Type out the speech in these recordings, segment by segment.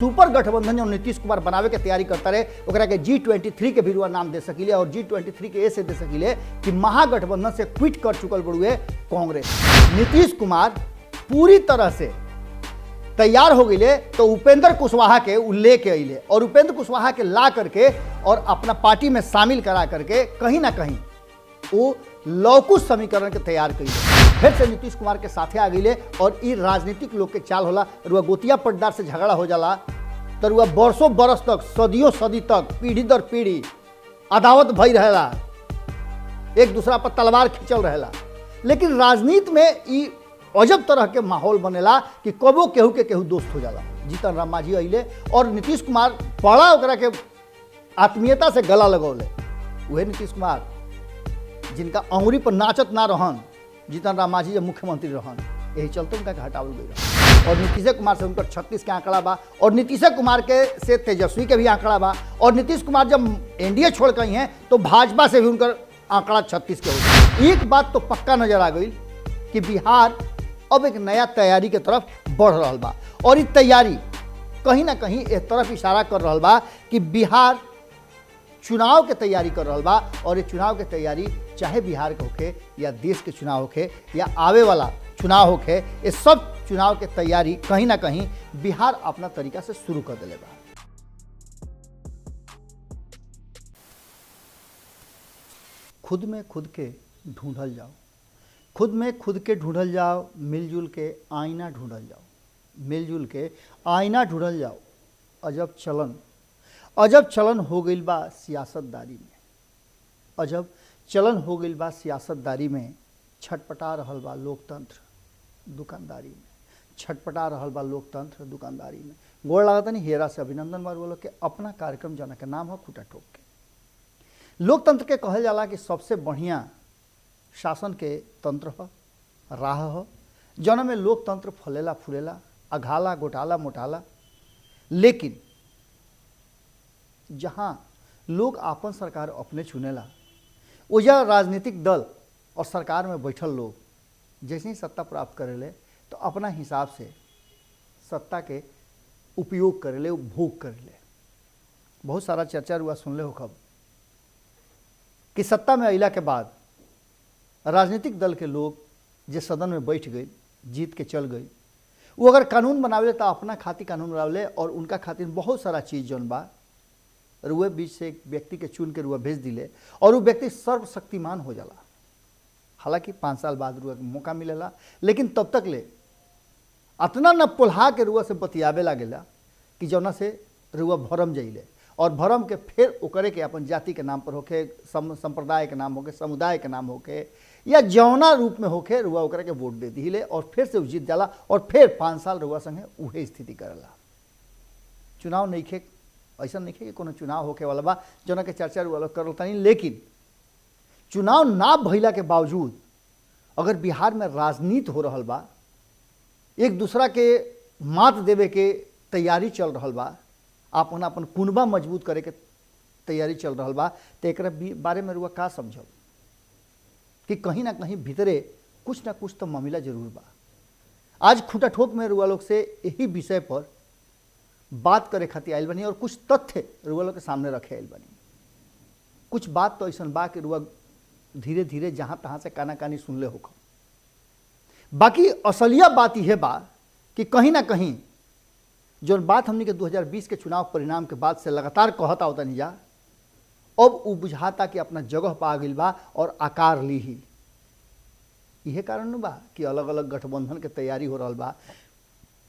Super गठबंधन जो नीतीश कुमार बनावे के तैयारी करता रहे ओकरा के G23 के भी रुआ नाम दे सकिले और G23 के ऐसे दे सकिले कि महागठबंधन से क्विट कर चुकल बड़ुए कांग्रेस। नीतीश कुमार पूरी तरह से तैयार हो गए तो उपेंद्र कुशवाहा के उल्लेख के अले और उपेंद्र कुशवाहा के ला करके और अपना पार्टी में शामिल करा करके कहीं ना कहीं वो लौकुश समीकरण के तैयार कई फिर से नीतीश कुमार के साथे आ गई और ई राजनीतिक लोग के चाल होला रुआ गोतिया पट्टदार से झगड़ा हो जाला तो रुआ बरसों बरस तक सदियों सदी तक पीढ़ी दर पीढ़ी अदावत भई रहेला, एक दूसरा पर तलवार खींचल रहेला। लेकिन राजनीति में ई अजब तरह के माहौल बनेला कि कबो केहू के केहू दोस्त हो जाला। जीतन राम मांझी अइले और नीतीश कुमार बड़ा ओकरा के आत्मीयता से गला लगौले। वह नीतीश कुमार जिनका अंगुरी पर नाचत ना रहन जीतन राम मांझी जब मुख्यमंत्री रहन, यही चलते उनका हटावल गई और नीतीश कुमार से उनकर 36 के आंकड़ा बा और नीतीश कुमार के से तेजस्वी के भी आंकड़ा बा और नीतीश कुमार जब एनडीए छोड़ गई हैं तो भाजपा से भी उनकर आंकड़ा 36 के हो गई। एक बात तो पक्का नजर आ गई कि बिहार अब एक नया तैयारी के तरफ बढ़ रहा बा और ये तैयारी कहीं ना कहीं एक तरफ इशारा कर रहा बा कि बिहार चुनाव के तैयारी कर रहा बा और ये चुनाव के तैयारी चाहे बिहार के होखे या देश के चुनाव होखे या आवे वाला चुनाव होखे, ये सब चुनाव के तैयारी कहीं ना कहीं बिहार अपना तरीका से शुरू कर दिले बा। खुद में खुद के ढूंढल जाओ, खुद में खुद के ढूंढल जाओ, मिलजुल के आईना ढूंढल जाओ, मिलजुल के आईना ढूंढल जाओ। अजब चलन हो गई बा सियासतदारी में, अजब चलन हो गई बा सियासतदारी में। छटपटा रहल बा लोकतंत्र दुकानदारी में, छटपटा रहल बा लोकतंत्र दुकानदारी में। गोड़ लागत नहीं हेरा से अभिनंदन बार बोलो कि अपना कार्यक्रम जना के नाम हो खूटा ठोक के। लोकतंत्र के कहल जाला कि सबसे बढ़िया शासन के तंत्र हो, राह हो, जौन में लोकतंत्र फलेला फूलेला, अघाला गोटाला मोटाला। लेकिन जहाँ लोग आपन सरकार अपने चुनेला, उजा राजनीतिक दल और सरकार में बैठल लोग जैसे ही सत्ता प्राप्त करेले तो अपना हिसाब से सत्ता के उपयोग करेले, उपभोग करेले। बहुत सारा चर्चा हुआ सुनले हो कब कि सत्ता में अइला के बाद राजनीतिक दल के लोग जे सदन में बैठ गए, जीत के चल गई, वो अगर कानून बनावे तो अपना खातिर कानून बनावे और उनका खातिर बहुत सारा चीज़ जौन बा रुए बीच से एक व्यक्ति के चुन के रुआ भेज दिले और वो व्यक्ति सर्वशक्तिमान हो जाला। हालांकि 5 साल बाद रुआ के मौका मिलेला, लेकिन तब तक ले अतना न पुल्हा के रुआ से बतियावे लागेला कि जौना से रुआ भरम जाइले और भरम के फिर ओकरे के अपन जाति के नाम पर होके, संप्रदाय के नाम होके, समुदाय के नाम होके या जौना रूप में होके रुआ ओकरे के वोट दे दिले और फिर से जीत जाला और फिर 5 साल रुआ संगे उहे स्थिति करेला। चुनाव नहीं खे ऐसा नहीं कि कोनो चुनाव होके वाला बा जना के चर्चा वाला करल तनी। लेकिन चुनाव ना भइला के बावजूद अगर बिहार में राजनीति हो रहल बा, एक दूसरा के मात देवे के तैयारी चल रहल बा, अपन अपन कुनबा मजबूत करे के तैयारी चल रहल बा, तो एकरा बारे में रुआ का समझब कि कहीं ना कहीं भीतरे कुछ ना कुछ तो मामला जरूर बा। आज खूटा ठोक में रुआ लोग से यही विषय पर बात करे खातिर आयल बनी और कुछ तथ्य रुआ लोग के सामने रखे आयल बनी। कुछ बात तो ऐसा बा कि रुआ धीरे धीरे जहाँ तहाँ से काना कानी सुनले होगा। बाकी असलिया बात यह बा कि कहीं ना कहीं जो बात हमने के 2020 के चुनाव परिणाम के बाद से लगातार कहता होता नहीं जा, अब वो बुझाता कि अपना जगह पा गई बा और आकार ली ही। यह कारण बा कि अलग अलग गठबंधन के तैयारी हो रहा बा,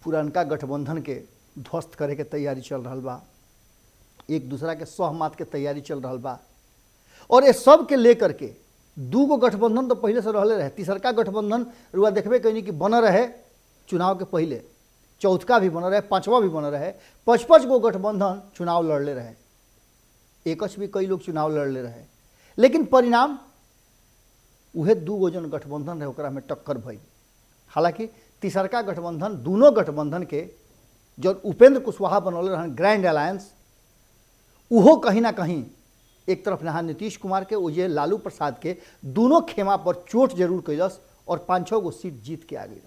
पुरानका गठबंधन के ध्वस्त करे के तैयारी चल रहा बा, एक दूसरा के सहमत के तैयारी चल रहा बा और ये सब के लेकर के दूगो गठबंधन तो पहले से रहले रहे। तीसरका गठबंधन रुआ देखबे कहीं कि बन रहे चुनाव के पहले, चौथका भी बन रहे, 5वां भी बन रहे, 55 गो गठबंधन चुनाव लड़ले रहे, एकच भी कई लोग चुनाव लड़ले रहे। लेकिन परिणाम उहे दूगो जन गठबंधन रहे ओकरा में टक्कर भई। हालांकि तीसरका गठबंधन दोनों गठबंधन के जो उपेंद्र कुशवाहा बनौले रहन ग्रैंड अलायंस, उहो कहीं ना कहीं एक तरफ नहा नीतीश कुमार के उजे लालू प्रसाद के दोनों खेमा पर चोट जरूर कैलस और 5-6 गो सीट जीत के आ गई।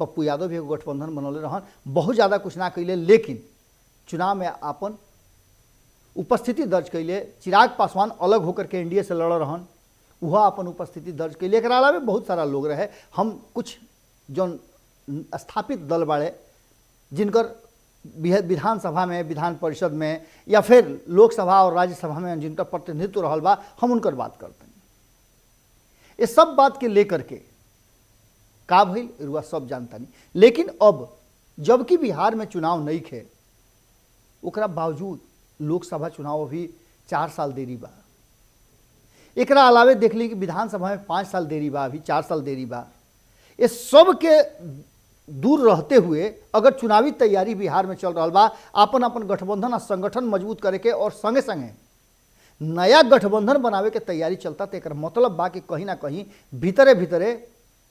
पप्पू यादव भी एगो गठबंधन बनौले रहन, बहुत ज़्यादा कुछ ना कैले, लेकिन चुनाव में अपन उपस्थिति दर्ज कैले। चिराग पासवान अलग होकर के एनडीए से लड़ रहन, वह अपन उपस्थिति दर्ज कैले। एक अलावा बहुत सारा लोग रहे। हम कुछ जो स्थापित दल बाड़े जिनकर विधानसभा में, विधान परिषद में या फिर लोकसभा और राज्यसभा में जिनका प्रतिनिधित्व रहल बा, हम उनकर बात करते हैं। ये सब बात के लेकर के का भइल रुआ सब जानता नहीं। लेकिन अब जबकि बिहार में चुनाव नहीं खे, ओकरा बावजूद लोकसभा चुनाव अभी 4 साल देरी बा। एकरा अलावे देख ली कि विधानसभा में 5 साल देरी बा, अभी 4 साल देरी बा। ये सब के दूर रहते हुए अगर चुनावी तैयारी बिहार में चल रहा बा, अपन अपन गठबंधन और संगठन मजबूत करे के और संगे संगे नया गठबंधन बनावे के तैयारी चलता, तो एक मतलब बा कि कहीं ना कहीं भीतरे भीतरे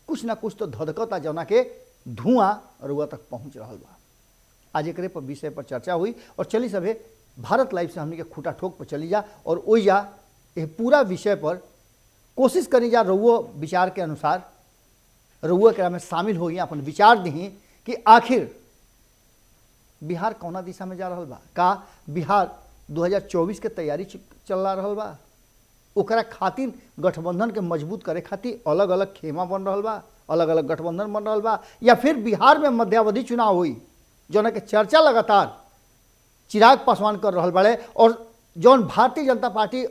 कुछ ना कुछ तो धधकता, जौना के धुआं रुआ तक पहुंच रहा बा। आज एक पर विषय पर चर्चा हुई और चली सभे भारत लाइव से हमने के खूटा ठोक पर चली जा और ओई जा ये पूरा विषय पर कोशिश करी जा रउओ विचार के अनुसार रउआ के में शामिल हो, अपन विचार दी कि आखिर बिहार कौना दिशा में जा रहा बा। का बिहार 2024 के तैयारी चल रहा बा, ओकरा खातिर गठबंधन के मजबूत करे खातिर अलग अलग खेमा बन रहा बा, अलग अलग गठबंधन बन रहा बा, या फिर बिहार में मध्यावधि चुनाव हुई जौन के चर्चा लगातार चिराग पासवान कर रहा बड़े और जौन भारतीय जनता पार्टी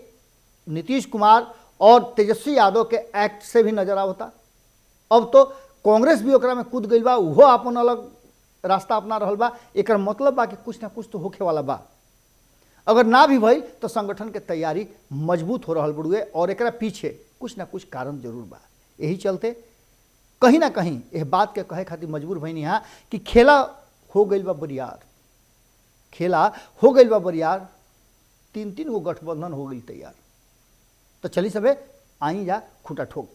नीतीश कुमार और तेजस्वी यादव के एक्ट से भी नजर आवता। अब तो कांग्रेस भी ओकरा में कूद गई बा, वो अपन अलग रास्ता अपना रहल बा। एक मतलब बा कि कुछ ना कुछ तो होखे वाला बा। अगर ना भी भइल तो संगठन के तैयारी मजबूत हो रहल बड़ुए और एकरा पीछे कुछ ना कुछ कारण जरूर बा। यही चलते कहीं ना कहीं यह बात के कहे खातिर मजबूर भइनी हा कि खेला हो गई बा बरियार, खेला हो गई बा बरियार, 3-3 गो गठबंधन हो गई तैयार। तो चली सबे आई जा खूटा ठोक।